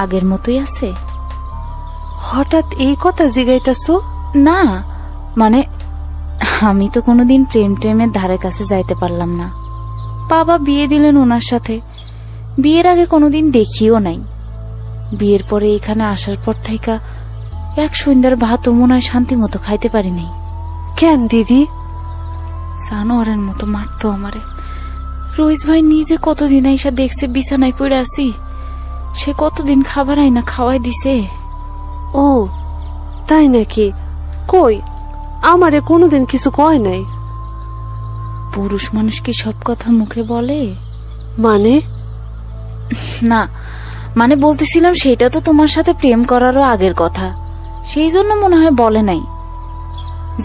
আগের মতোই আছে? হঠাৎ এই কথা জিগাইতাছো? না মানে আমি তো কোনোদিন প্রেম টেমের ধারে কাছে যাইতে পারলাম না। বাবা বিয়ে দিলেন ওনার সাথে, বিয়ের আগে কোনোদিন দেখিও নাই। বিয়ের পরে এখানে আসার পর থেকে এক সন্ধ্যার ভাতও মনে হয় শান্তি মতো খাইতে পারি নাই। কেন দিদি? জানোয়ারের মতো মারতো আমারে। রইস ভাই নিজে কতদিন আইসা দেখছে বিছানায় পড়ে আছি, সে কতদিন খাবার আইনা খাওয়াই দিছে। ও তাই নাকি? কই, আমারে কোনোদিন কিছু কয় নাই। পুরুষ মানুষ কি সব কথা মুখে বলে? মানে? না মানে বলতেছিলাম সেটা তো তোমার সাথে প্রেম করারও আগের কথা, সেই জন্য মনে হয় বলে নাই।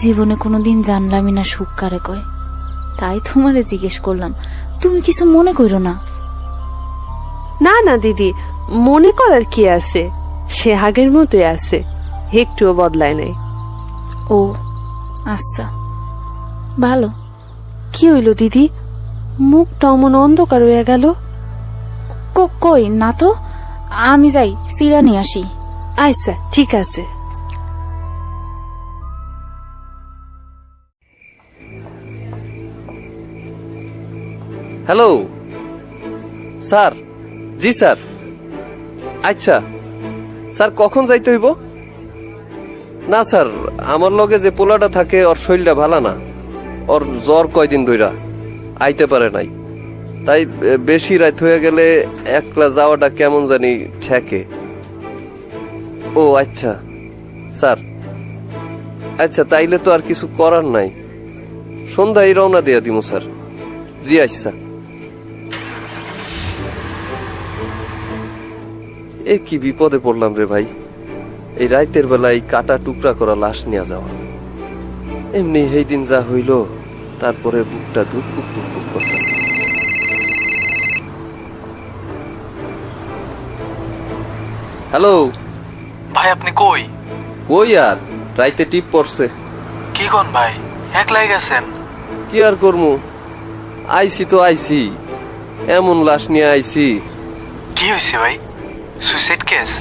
জীবনে কোনোদিন জানলামই না সুখ কারে কয়, তাই তোমারে জিজ্ঞেস করলাম। তুমি কিছু মনে করো না। না না দিদি, মনে করার কি আছে, সে আগের মতোই আছে, একটুও বদলায় নাই। ও আচ্ছা, ভালো। কি হইল দিদি, মুখটা অমন অন্ধকার হয়ে গেল? কই না তো, আমি যাই সিরা নিয়ে আসি। আচ্ছা ঠিক আছে। Hello sir. জি স্যার। আচ্ছা স্যার, কখন যাইতে হইব? না স্যার, আমার লগে যে পোলাটা থাকে ওর শরীরটা ভালো না, ওর জ্বর কয়দিন ধইরা আইতে পারে নাই, তাই বেশি রাত হয়ে গেলে একলা যাওয়াটা কেমন জানি ঠেকে। ও আচ্ছা স্যার, আচ্ছা তাইলে তো আর কিছু করার নাই, সন্ধ্যায় রওনা দিয়া দিমু স্যার। জি আচ্ছা। এ কি বিপদে পড়লাম রে ভাই, এই রাতের বেলায় কাটা টুকরা করা লাশ নিয়ে যাওয়া। এমনি এই দিন যা হইল, তারপরে বুকটা ধুকপুক ধুকপুক করতেছে। হ্যালো ভাই, আপনি কই? কই আর, রাইতে টিপ পড়ছে। কি কোন ভাই, একলাই গেছেন? কি আর করমু, আইসি তো আইসি, এমন লাশ নিয়ে আইসি। কি হয়েছে ভাই, সুইসাইড কেস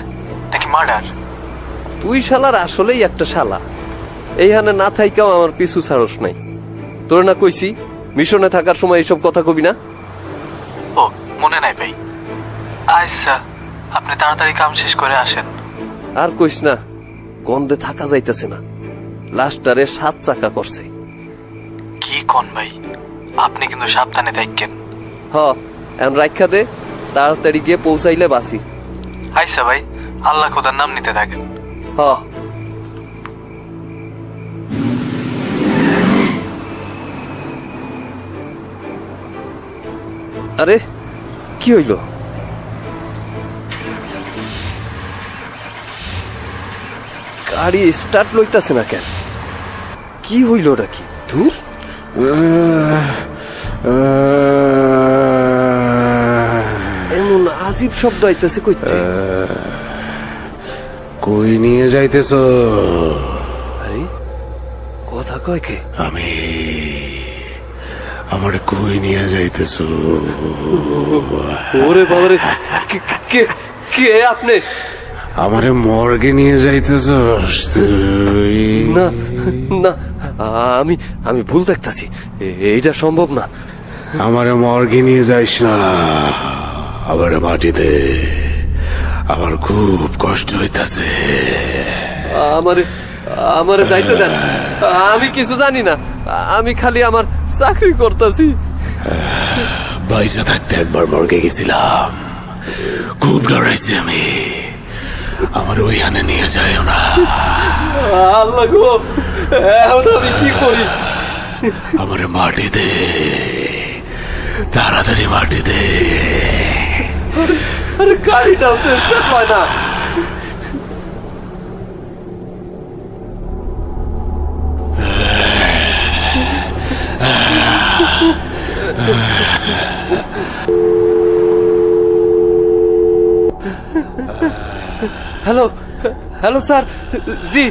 নাকি মার্ডার? তুই শালার আসলেই একটা শালা, এইখানে না থাইকাও আমার পিছু ছাড়স নাই। তোর না কইছি মিশনে থাকার সময় এইসব কথা কবি না। ও মনে নাই ভাই। আচ্ছা, আপনি তাড়াতাড়ি কাম শেষ করে আসেন। আর কইস না, গন্ধে থাকা যাইতেছে না, লাশটারে 7 চাকা করছে। কি কোন ভাই, আপনি কিন্তু সাবধানে থাকেন। হ, এখন রাখা দে, তাড়াতাড়ি গিয়ে পৌঁছাইলে বাসি। আচ্ছা ভাই, আল্লাহ খোদার নাম নিতে থাকেন। হ। আরে কি হইল? গাড়ি স্টার্ট লইতাছে না কেন? কি হইল নাকি? দূর, এমন আজীব শব্দ আইতাছে কইতে। কই নিয়ে যাইতেছ? আরে কথা কয় কে? আমি আমার কই নিয়ে যাইতেছ? ওরে বাবারে, কে কে আপনি? আমারে মর্গে নিয়ে যাইতেছ তুই? না না, আমি আমি ভুল দেখতাছি, এইটা সম্ভব না। আমারে মর্গে নিয়ে যাইস না, আবার মাটিতে, আমার খুব কষ্ট হইতাছে। আমারে আমারে যাইতে দেন, আমি কিছু জানি না, আমি খালি আমার চাকরি করতেছি। বাইসা থাকতে একবার মর্গে গেছিলাম, খুব ডরাইছি আমি। আমার ওইখানে নিয়ে যায় না। আল্লাহ গো, এখন আমি কি করি? আমারে মাটি দে, তাড়াতাড়ি মাটি দে। আরে গাড়িটাও তো স্টার্ট হয় না। Hello hello sir. জি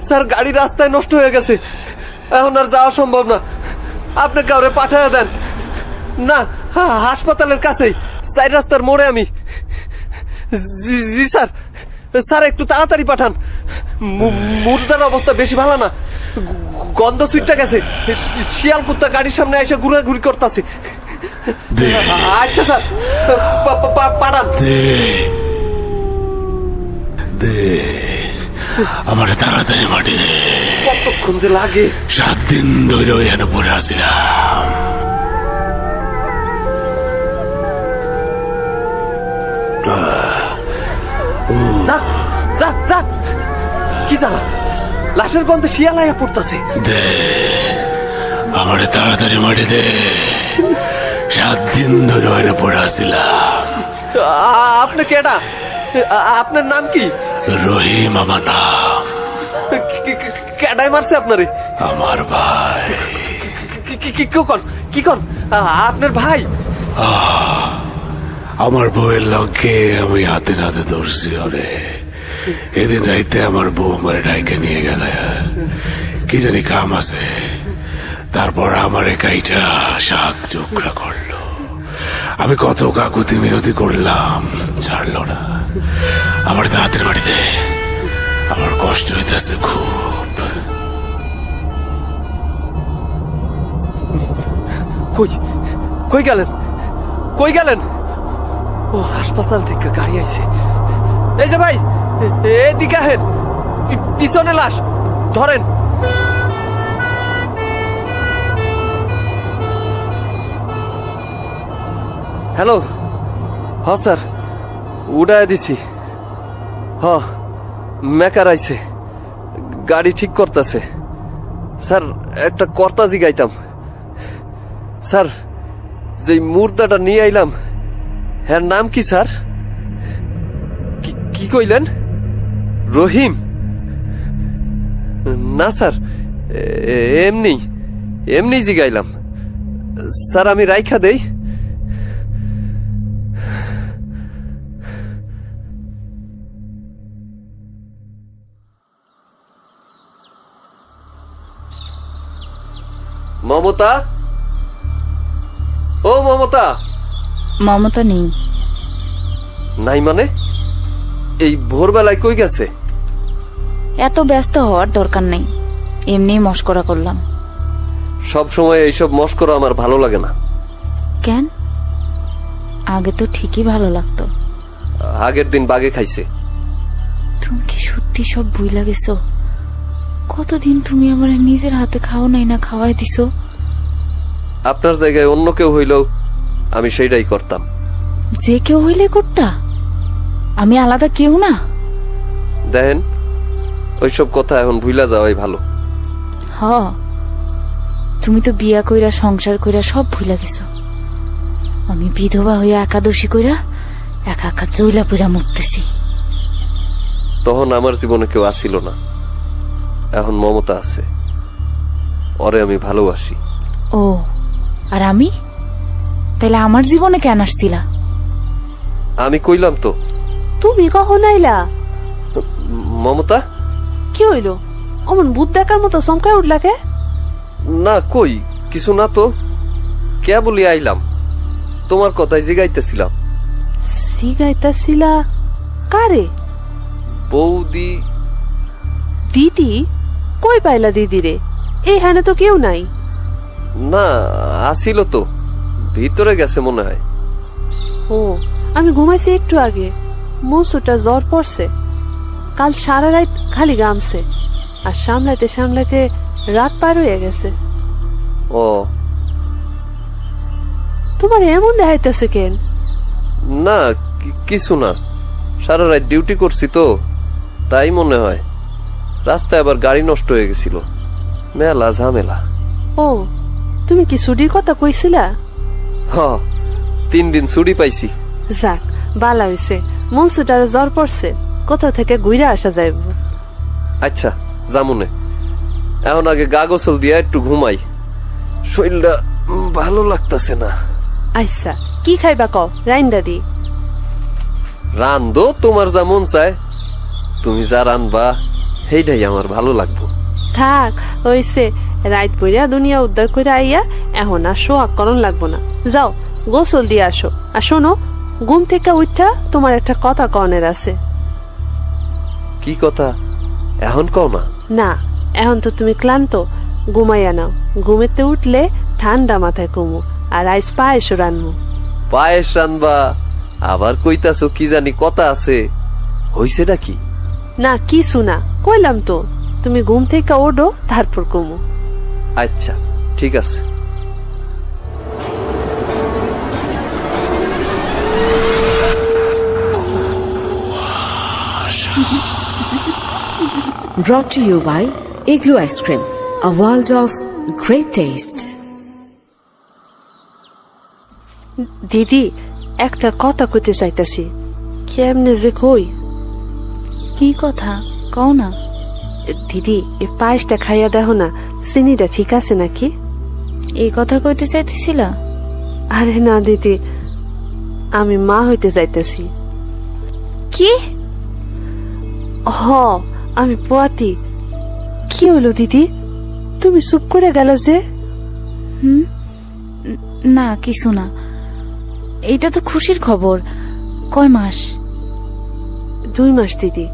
স্যার, গাড়ি রাস্তায় নষ্ট হয়ে গেছে, এখন আর যাওয়া সম্ভব না, আপনি কাউরে পাঠায় দেন। না, হাসপাতালের কাছেই, 4 রাস্তার মোড়ে আমি। জি জি স্যার, স্যার একটু তাড়াতাড়ি পাঠান। মুর্দার অবস্থা বেশি ভালো না, গন্ধ সুইটটা গেছে। শিয়াল কুত্তা গাড়ির সামনে এসে ঘুরাঘুরি করতেছে। দে আচ্ছা স্যার, পাঠান। দে দে আমার তাড়াতাড়ি মাটি দে। কতক্ষণ যে লাগে? 7 দিন ধরে ওইখানে পড়ে আসছিলাম। যা যা যা, কি জ্বালা, লাশের গন্ধে শিয়াল আয়া পড়তাছে। দে আমার তাড়াতাড়ি মাটি দে। 7 দিন ধরে ওইখানে পড়ে আসছিলাম। আপনি কেডা? আপনার নাম কি? রহিম আমার নাম। কেডাই মারছে আপনারে? আমার ভাই। কি কন? আপনার ভাই? আমার বউয়ের লক্ষ্যে আমি হাতে নাতে ধরছি ওরে। এদিন রাইতে আমার বউ আমার ডাইকে নিয়ে গেল, কি জানি কাম আছে। তারপর আমার কাইটা 7 টুকরা করলো। আমি কত কাকুতি মিনতি করলাম, ছাড়লো না। আমার হাতের বাড়িতে আমার কষ্ট হইতেছে খুব। কই গেলেন? কই গেলেন? ও হাসপাতাল থেকে গাড়ি আইছে। এই যে ভাই, এদিকে আহেন, পিছনে লাশ ধরেন। হ্যালো, হ স্যার, উড়ায় দিছি। হ, মেকার আইছে, গাড়ি ঠিক করতেছে। স্যার একটা কর্তা জিগাইতাম। স্যার, যে মুর্দাটা নিয়ে আইলাম, হ্যাঁ নাম কি স্যার? কি কইলেন? রহিম? না স্যার, এমনি জিগাইলাম। স্যার আমি রাইখা দেই। মমতা, ও মমতা। মমতা নেই। নাই মানে? এই ভোরবেলায় কই গেছে? এত ব্যস্ত হওয়ার দরকার নেই, এমনি মস্করা করলাম। সব সময় এইসব মস্করা আমার ভালো লাগে না। কেন? আগে তো ঠিকই ভালো লাগতো। আগের দিন বাগে খাইছে। তুমি কি সত্যি সব ভুইলা গেছো? কতদিন তুমি আমার নিজের হাতে খাও নাই না খাওয়াই দিছো। আপনার জায়গায় অন্য কেউ হইলেও আমি সেইটাই করতাম। যে কেউ হইলে করতা, আমি আলাদা কেউ না। দেখেন, ওইসব কথা এখন ভুইলা যাওয়াই ভালো। হ, তুমি তো বিয়া কইরা সংসার কইরা সব ভুইলা গেছো। আমি বিধবা হইয়া একাদশী কইরা একা একা চইলা পইরা মরতেছি। তখন আমার জীবনে কেউ আসিল না, এখন মমতা আছে, ওরে আমি ভালোবাসি। ও, আর আমি তাইলে আমার জীবনে কেন আসছিলা? আমি কইলাম তো। তুমি কখন আইলা? মমতা? কি হইলো? অমন ভূত দেখার মতো চমকায় উঠলা কে? না কই কিছু না তো, কে বলি আইলাম, তোমার কথাই জিগাইতেছিলাম। সিগাইতাছিলা কারে? বৌদি। দিদি? কই পাইলা দিদি রে? এইখানে তো কেউ নাই। না আসিল তো, ভিতরে গেছে মনে হয়। ও, আমি ঘুমাইছি একটু আগে, মৌসুটা জ্বর পড়ছে। কাল সারা রাত খালি গামছে, আর সামলাইতে সামলাইতে রাত পার হয়ে গেছে। ও, তোমার এমন দেখাইতেছে কেন? না কিছু না, সারা রাত ডিউটি করছি তো, তাই মনে হয়। রাস্তায় আবার গাড়ি নষ্ট হয়ে গেছিল, মেলা ঝামেলা। ও, তুমি কি ছুটির কথা কইছিলা? হ, 3 দিন ছুটি পাইছি। যাক, বালা হইছে, মনসুটার জ্বর পড়ছে, কোথা থেকে ঘুরে আসা যাইব। আচ্ছা জামুনে, এখন আগে গা গোসল দিয়া একটু ঘুমাই, শরীরটা ভালো লাগতাছে না। আচ্ছা, কি খাইবা কও, রাইন্দা দি। রান্ধো তোমার যা মন চায়, তুমি যা রান্ধবা সেইটাই আমার ভালো লাগবো। থাক হইছে, রাত পইরা দুনিয়া উদ্ধার করে আইয়া এখন আর সোহাগ করণ লাগবো না। যাও গোসল দিয়ে আসো। আর শোনো, ঘুম থেকে উঠা তোমার একটা কথা কনের আছে। কি কথা এখন কও না। না, এখন তো তুমি ক্লান্ত, ঘুমাইয়া নাও। ঘুমেতে উঠলে ঠান্ডা মাথায় কমু, আর আইস পায়েসও রানমু। পায়েস রানবা আবার কইতাছো কি জানি কথা আছে, হইছেটা কি? না কিছু না, কইলাম তো, তুমি ঘুম থেকে ওঠো তারপর কমু। আচ্ছা ঠিক আছে। Brought to you by Igloo Ice Cream, a world of great taste. দিদি, একটা কথা কইতে চাইতাছি, কেমনে যে কই। কি কথা কও না। দিদি, এই পায়েসটা খাইয়া দেখো না, চিনিটা ঠিক আছে নাকি? এই কথা কইতে চাইতেছিলা? আরে না দিদি, আমি মা হইতে যাইতেছি। কি? হ, আমি পোয়াতি। কি হলো দিদি, তুমি চুপ করে গেল যে? না কিছু না, এইটা তো খুশির খবর। কয় মাস? 2 মাস দিদি।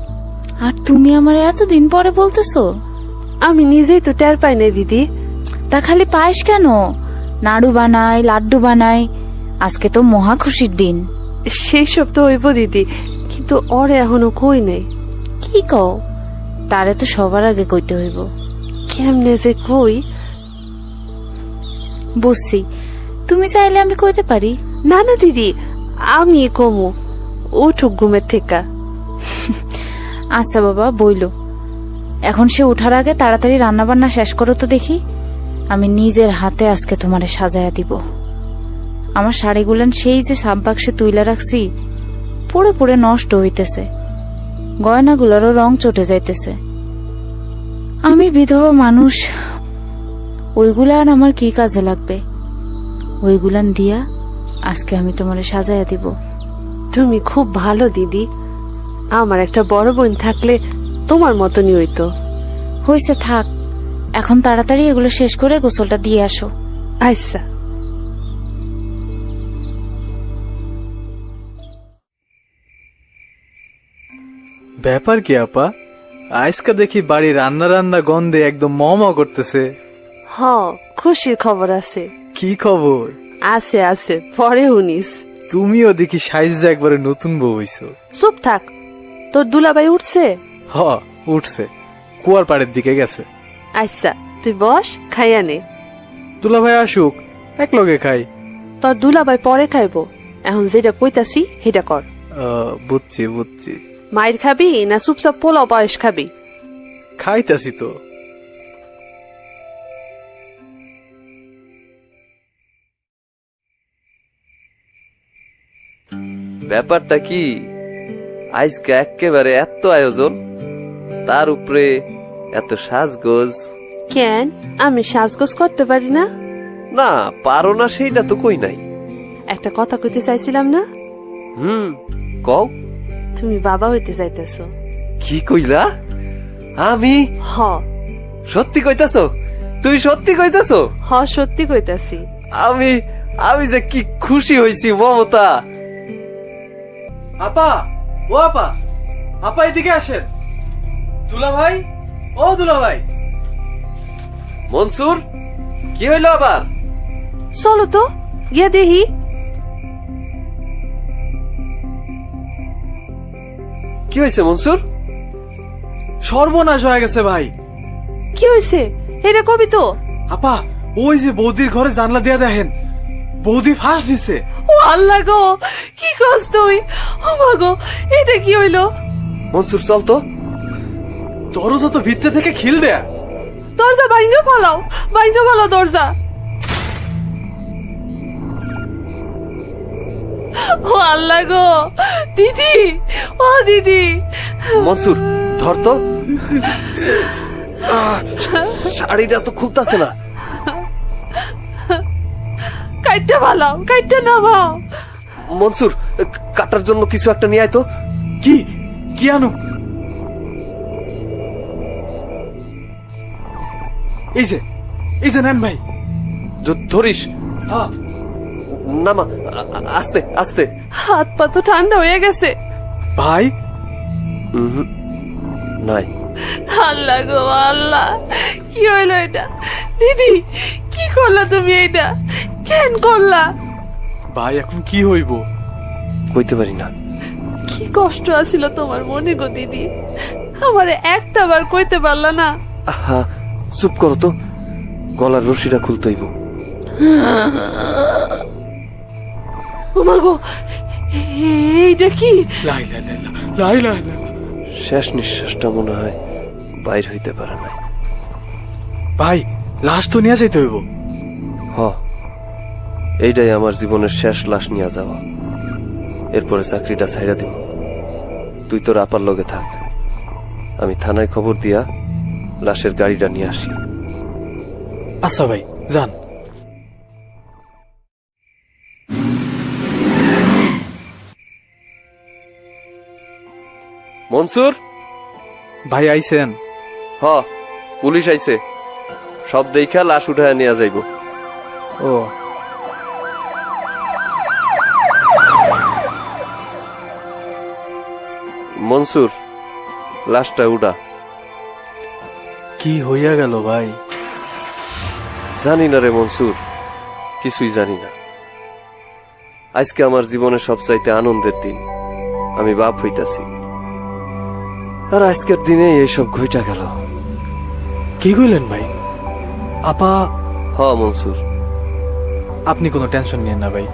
আর তুমি আমার এতদিন পরে বলতেছো? আমি নিজেই তো টের পাই নাই দিদি। তা খালি পায়েস কেন, নাড়ু বানাই, লাড্ডু বানাই। আজকে তো মহা খুশির দিন। সেই সব তো হইব দিদি, কিন্তু ওরে এখনো কই নাই। কি কও? তারে তো সবার আগে কইতে হইব। কেমনে যে কই। বুঝছি, তুমি চাইলে আমি কইতে পারি। না না দিদি, আমি কমু, উঠুক ঘুমের থেকে। আচ্ছা বাবা বইলো, এখন সে উঠার আগে তাড়াতাড়ি রান্না বান্না শেষ করো তো দেখি। আমি নিজের হাতে আজকে তোমারে সাজায়া দিব। আমার শাড়িগুলান সেই যে সাব বাক্সে তুইলা রাখছি, পড়ে পড়ে নষ্ট হইতেছে, গয়নাগুলারও রং চটে যাইতেছে। আমি বিধবা মানুষ, ওইগুলা আর আমার কি কাজে লাগবে? ওইগুলান দিয়া আজকে আমি তোমারে সাজায়া দিব। তুমি খুব ভালো দিদি, আমার একটা বড় বোন থাকলে তোমার মতনই হইতো। হইছে থাক, এখন তাড়াতাড়ি এগুলো শেষ করে গোসলটা দিয়ে আসো। আচ্ছা। ব্যাপার কি আপা, আজকা দেখি বাড়ি রান্না রান্না গন্ধে একদম ম করতেছে। হ, খুশির খবর আছে। কি খবর? আছে আছে, পরে শুনিস। তুমিও দেখি সাইজে একবারে নতুন বউ হইছো। চুপ থাক, তোর দুলাভাই উঠছে? হ, উঠছে, কুয়ার পাড়ের দিকে গেছে। আচ্ছা তুই বস, খাইয়া নে। দুলা ভাই আসুক, এক লগে খাই। তোর দুলাভাই পরে খাইব, এখন যেটা কইতাছি সেটা কর। বুঝছি বুঝছি। মায়ের খাবি না চুপচাপ পোলাও পায়েস খাবি? খাইতাছি তো। ব্যাপারটা কি, আজকে একেবারে এত আয়োজন, তার উপরে এত সাজগোজ। কেন, আমি সাজগোজ করতে পারি না? না পারো না সেইটা তো কই নাই। একটা কথা কইতে চাইছিলাম না? কও। তুমি বাবা হইতে যাইতেছো। কি কইলা? আমি? হ সত্যি কইতাছো? তুই সত্যি কইতাছো? হ, সত্যি কইতাছি। আমি আমি যে কি খুশি হইছি মমতা। আপা, ও আপা, আপা এদিকে আসেন। দুলা ভাই, ও দুলা ভাই। মনসুর, কি হইলো আবার? চলো তো গিয়া দেখি। কি হয়েছে মনসুর? সর্বনাশ হয়ে গেছে ভাই। কি হয়েছে এটা কবি তো। আপা, ওই যে বৌদির ঘরে জানলা দিয়া দেখেন, বৌদি ফাঁস দিছে। ও আল্লাহ গো, কি কস তুই? ও মা গো, এটা কি হইলো? মনসুর চল তো। দরজা তো ভিতরে থেকে খিল দেয়া। দরজা বাইন্ধে পালাও, বাইন্ধে পালাও দরজা। ও আল্লাহ গো, দিদি, ও দিদি। মনসুর ধর তো। শাড়িটা তো খুলতাছে না। কাইটটা পালাও, কাইটটা নামাও। মনসুর, কাটার জন্য কিছু একটা নিয়ে আয় তো। কি কি আনো? এই যে নেন ভাই। ধরিস। হ্যাঁ, নামা, আস্তে আস্তে। হাত পা তো ঠান্ডা হয়ে গেছে। ভাই নাই। আল্লাহ গো আল্লাহ, কি হইলো এটা? দিদি, কি করলা তুমি? এইটা কেন করলা? ভাই এখন কি হইব? কইতে পারি না। কি কষ্ট আছিল তোমার মনে গো দিদি, আমারে একটা বার কইতে পারলা না? আহা, চুপ করো তো, গলার রশিটা খুলতে হইব। ওমা গো, এইটা কি? লাই লাই লাই লাই লাই লাই। শেষ নিঃশ্বাসটা মনে হয় বাইর হইতে পারে নাই। ভাই লাশ তো নিয়ে যাইতে হইব। হ, এইটাই আমার জীবনের শেষ লাশ নিয়ে যাওয়া। এরপরে চাকরিটা ছাইড়া দিব। তুই তোর আপার লগে থাক, আমি থানায় খবর দিয়া লাশের গাড়িটা নিয়ে আসি। আচ্ছা ভাই, যান। মনসুর, ভাই আইছেন? হ, পুলিশ আইছে। সব দেখা লাশ উঠায় নিয়ে যাইব। ও মনসুর, লাশটা উঠা। কি হইয়া গেল ভাই? জানি না রে মনসুর, কিছুই জানি না। আজকে আমার জীবনের সবচাইতে আনন্দের দিন। আমি বাপ হইতাছি, আর আজকের দিনে এইসব ঘইটা গেল। কি কইলেন ভাই? আপা, হ মনসুর, আপনি কোনো টেনশন নিয়েন না ভাই,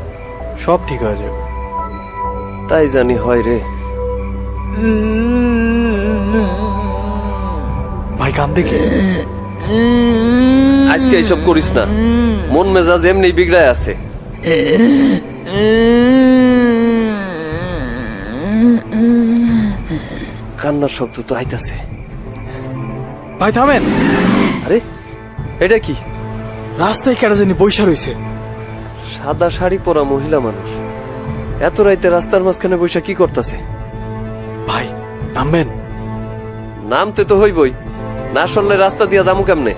সব ঠিক হয়ে যাবে। তাই জানি হয় রে। ভাই কাম দেখে আজকে এইসব করিস না, মন মেজাজ এমনি বিগড়ায় আছে। কান্নার শব্দ তো আইতাছে। ভাই থামেন। আরে এটা কি? রাস্তায় কেটে জানি বৈশা রয়েছে। সাদা শাড়ি পরা মহিলা মানুষ এত রাইতে রাস্তার মাঝখানে বৈশা কি করতেছে? ভাই নামবেন? নামতে তো হইবই, না সরলে রাস্তা দিয়া যামু কেমনে?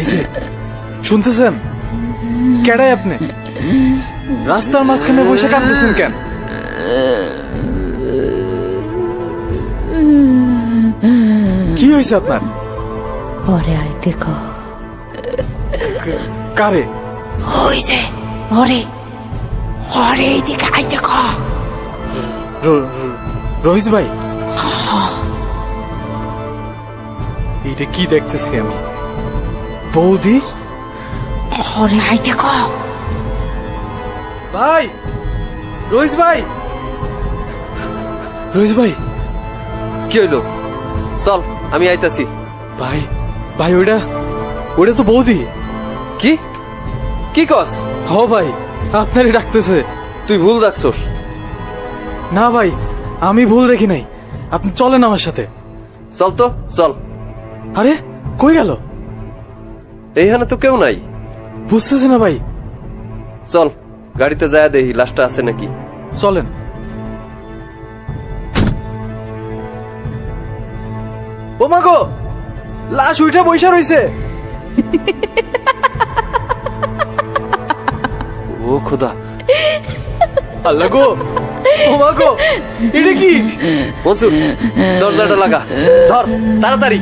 এই যে শুনতেছেন? কেডাই আপনি? রাস্তার মাঝখানে বসে কাঁদতেছেন কেন? কি হয়েছে আপনার? ওরে আইতে ক। কারে? হইছে ওরে, ওরে এইদিকে আইতে ক। রহিস ভাই, এইটা কি দেখতেছি আমি? বৌদি, ওরে আইতে ক। ভাই, রহিস ভাই, রহিস ভাই। কি হইলো? চল, আমি আইতাছি। ভাই ভাই, ওটা ওটা তো বৌদি। কি কি কস? হ ভাই, আপনারই ডাকতেছে। তুই ভুল ডাকছস। না ভাই, আমি ভুল দেখি নাই। আপনি চলেন আমার সাথে। চল তো, চল। আরে কই গেল? এইখানে তো কেউ নাই। বুঝতেছি না ভাই। চল, গাড়িতে যায় দেখি লাশটা আছে নাকি। চলেন। ও মা গো, লাশ উঠে বৈশা রইছে। ও খোদা, আল্লাহ গো, ও মা গো, এটা কি? মনসুর, দরজাটা লাগা, ধর তাড়াতাড়ি।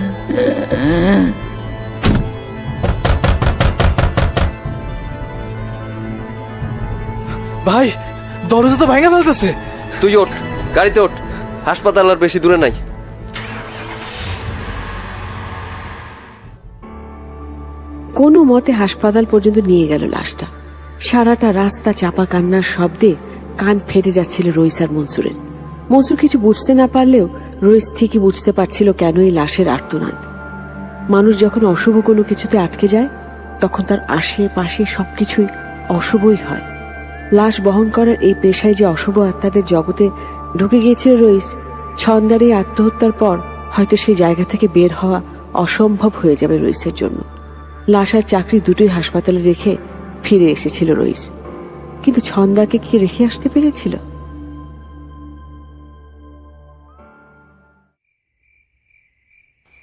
ভাই দরজা তো ভেঙে ফেলতেছে। তুই ওঠ, গাড়িতে ওঠ, হাসপাতাল আর বেশি দূরে নাই। কোনো মতে হাসপাতাল পর্যন্ত নিয়ে গেল লাশটা। সারাটা রাস্তা চাপা কান্নার শব্দে কান ফেটে যাচ্ছিল রইস আর মনসুরের। মনসুর কিছু বুঝতে না পারলেও রইস ঠিকই বুঝতে পারছিল কেন এই লাশের আর্তনাদ। মানুষ যখন অশুভ কোনো কিছুতে আটকে যায় তখন তার আশেপাশে সবকিছুই অশুভই হয়। লাশ বহন করার এই পেশায় যে অশুভ আত্মাদের জগতে ঢুকে গিয়েছিল রইস, ছন্দার এই আত্মহত্যার পর হয়তো সেই জায়গা থেকে বের হওয়া অসম্ভব হয়ে যাবে রইসের জন্য। লাশ আর চাকরি দুটোই হাসপাতালে রেখে ফিরে এসেছিল রইস, কিন্তু ছন্দাকে কি রেখে আসতে পেরেছিল?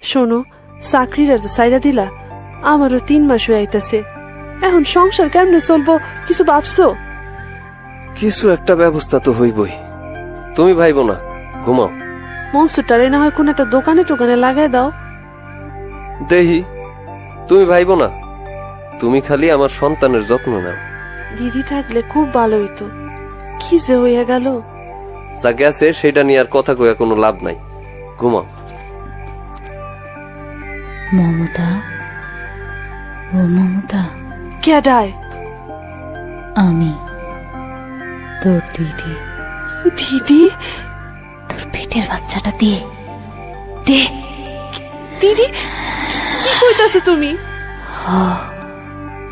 শোনো, চাকরির তো সাইরা দিলা, আমারও 3 মাস হয়ে আইতাছে। এখন সংসার কেমনে চলবো কিছু ভাবছো? কিছু একটা ব্যবস্থা তো হইবই, তুমি ভাইবো না, ঘুমাও। মনসুরটারে না হয় কোন একটা দোকানে টোকানে লাগাই দাও। দেহি, তুমি ভাইবো না, তুমি খালি আমার সন্তানের যত্ন নাও। দিদি থাকলে খুব ভালো হইতো, কি যে হইয়া গেল। যা গেছে সেটা নিয়ে আর কথা কইয়া কোনো লাভ নাই, ঘুমাও। মমতা, ও মমতা, কেডায়? আমি তোর দিদি। দিদি? তোর পেটের বাচ্চাটা দে দে। দিদি কি কইতাছো তুমি?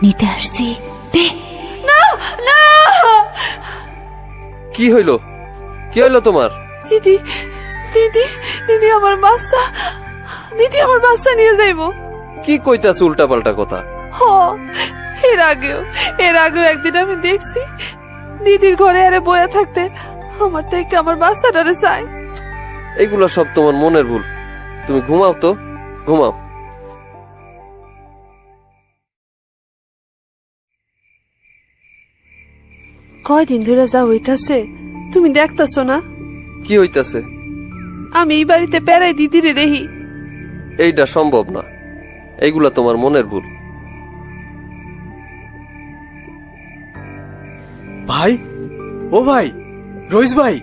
নিতে আসছি, দে। না না, কি হইলো, কি হইলো তোমার? দিদি দিদি দিদি আমার বাচ্চা, দিদি আমার বাচ্চা নিয়ে যাইবো। কি কইতাছ উল্টা পাল্টা কথা? হ, এর আগেও একদিন আমি দেখছি দিদির ঘরে আরে বয়া থাকতে আমার থেকে আমার বাচ্চাটারে চাই। এগুলো সব তোমার মনের ভুল, তুমি ঘুমাও তো, ঘুমাও। কয়দিন ধরে যা হইতাছে তুমি দেখতাছো না? কি হইতাছে? আমি এই বাড়িতে পেরাই দিদিরে দেখি। এইটা সম্ভব না, এইগুলা তোমার মনের ভুল। ভাই, ও ভাই, রইস ভাই,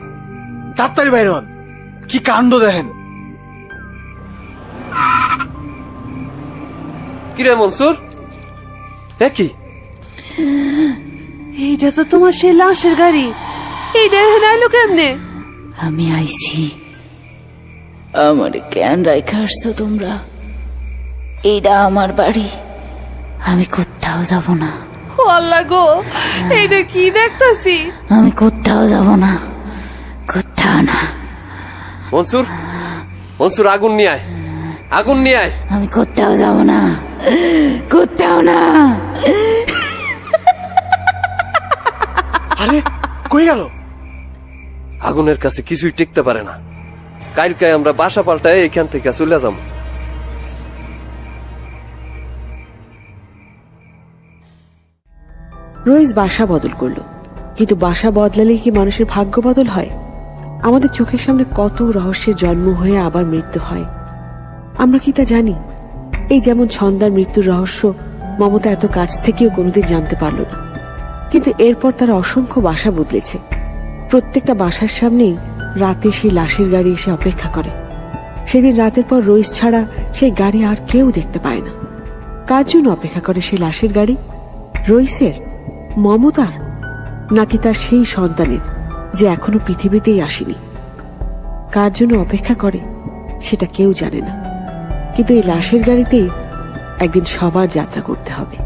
তাড়াতাড়ি বাইর হন, কি কাণ্ড দেখেন। কিরে মনসুর, কি? এইটা তো তোমার সেই লাশের গাড়ি, এইটা এখানে আইলো কেমনে? আমি আইছি। আমার কেন রাইখা আসছো তোমরা? এইটা আমার বাড়ি, আমি কোথাও যাব না। ও আল্লাহ গো, এইটা কি দেখতাছি? আমি কোথাও যাব না, কোথাও না। মনসুর, মনসুর, আগুন নিয়ে আয়, আগুন নিয়ে আয়। আমি কোথাও যাব না, কোথাও না। আরে কই গেল? আগুনের কাছে কিছুই টিকতে পারে না, কালকে আমরা বাসা পাল্টায় এখান থেকে চলে যাব। রইস বাসা বদল করলো, কিন্তু বাসা বদলালেই কি মানুষের ভাগ্য বদল হয়? আমাদের চোখের সামনে কত রহস্যের জন্ম হয়ে আবার মৃত্যু হয়, আমরা কি তা জানি? এই যেমন ছন্দার মৃত্যুর রহস্য মমতা এত কাছ থেকেও কোনোদিন জানতে পারল না, কিন্তু এরপর তারা অসংখ্য বাসা বদলেছে। প্রত্যেকটা বাসার সামনেই রাতে সেই লাশের গাড়ি এসে অপেক্ষা করে। সেদিন রাতের পর রইস ছাড়া সেই গাড়ি আর কেউ দেখতে পায় না। কার জন্য অপেক্ষা করে সেই লাশের গাড়ি? রইসের, মমতার, নাকি তার সেই সন্তানের যে এখনো পৃথিবীতেই আসেনি? কার জন্য অপেক্ষা করে সেটা কেউ জানে না, কিন্তু এই লাশের গাড়িতেই একদিন সবার যাত্রা করতে হবে।